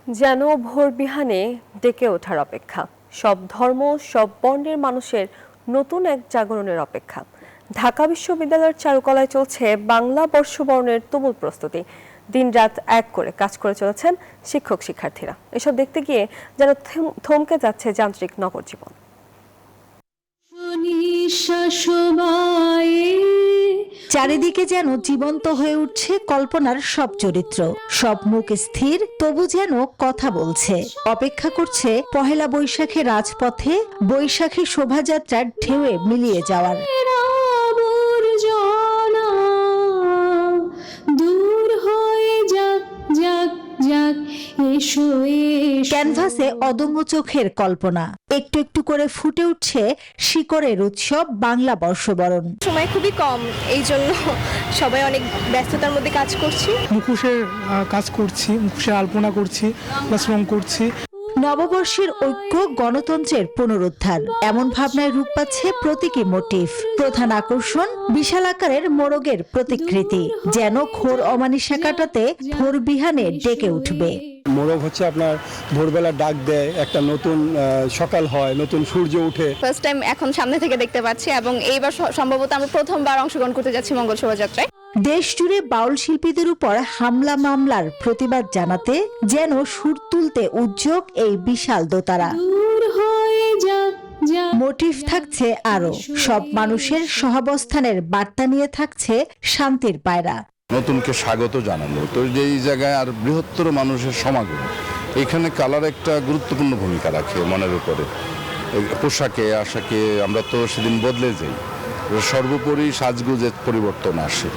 যেন ভোর বিহানে ডেকে ওঠার অপেক্ষা, সব ধর্ম সব বর্ণের মানুষের নতুন এক জাগরণের অপেক্ষা। ঢাকা বিশ্ববিদ্যালয়ের চারুকলায় চলছে বাংলা বর্ষবরণের তুমুল প্রস্তুতি। দিনরাত এক করে কাজ করে চলেছেন শিক্ষক শিক্ষার্থীরা। এসব দেখতে গিয়ে যেন থমকে যাচ্ছে যান্ত্রিক নগর জীবন। চারিদিকে যেন জীবন্ত হয়ে উঠছে কল্পনার সব চরিত্র, সব মুখ স্থির, তবু যেন কথা বলছে। অপেক্ষা করছে পহেলা বৈশাখে রাজপথে বৈশাখী শোভাযাত্রার ঢেউয়ে মিলিয়ে যাওয়ার। ক্যানভাসে অদম্য চোখের কল্পনা, একটু একটু করে ফুটে উঠছে শিকড়ের উৎসব বাংলা বর্ষবরণ। সময় খুবই কম, এই জন্য সবাই অনেক ব্যস্ততার মধ্যে কাজ করছি। মুখোশের কাজ করছি, মুখোশের আলপনা করছি, প্লাস রং করছি। নববর্ষের ঐক্য, গণতন্ত্রের পুনরুদ্ধার, এমন ভাবনায় রূপ পাচ্ছে প্রতীকী মোটিফ। প্রধান আকর্ষণ বিশাল আকারের মোরগের প্রতিকৃতি, যেন ঘোর অমানিসা কাটাতে ভোর বিহানে ডেকে উঠবে। মোরগ হচ্ছে আপনার ভোরবেলা ডাক দেয়, একটা নতুন সকাল হয়, নতুন সূর্য উঠে। ফার্স্ট টাইম এখন সামনে থেকে দেখতে পাচ্ছি এবং এইবার সম্ভবত আমরা প্রথমবার অংশগ্রহণ করতে যাচ্ছি মঙ্গল শোভাযাত্রায়। দেশ জুড়ে বাউল শিল্পীদের উপর হামলা মামলার প্রতিবাদ জানাতে যেন সুর তুলতে উদ্যোগ এই বিশাল দোতারা। মোটিভ থাকছে আরো, সব মানুষের সহাবস্থানের বার্তা নিয়ে থাকছে শান্তির পায়রা। নতুনকে স্বাগত জানানো, তো এই জায়গায় আর বৃহত্তর মানুষের সমাগম, এখানে কালার একটা গুরুত্বপূর্ণ ভূমিকা রাখে মনের উপরে। পোশাকে আশাকে আমরা তো সেদিন বদলে যাই, সর্বোপরি সাজগুজের পরিবর্তন আসে।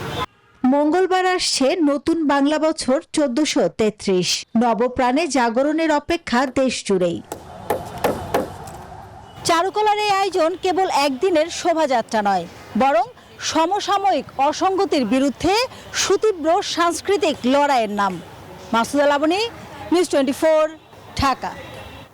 মঙ্গলবার আসছে নতুন বাংলা বছর 1433। নবপ্রাণে জাগরণের অপেক্ষা দেশ জুড়েই। চারুকলার এই আয়োজন কেবল একদিনের শোভাযাত্রা নয়, বরং সমসাময়িক অসঙ্গতির বিরুদ্ধে সুতীব্র সাংস্কৃতিক লড়াইয়ের নাম। মাসুদা লাবনী, নিউজ 24, ঢাকা।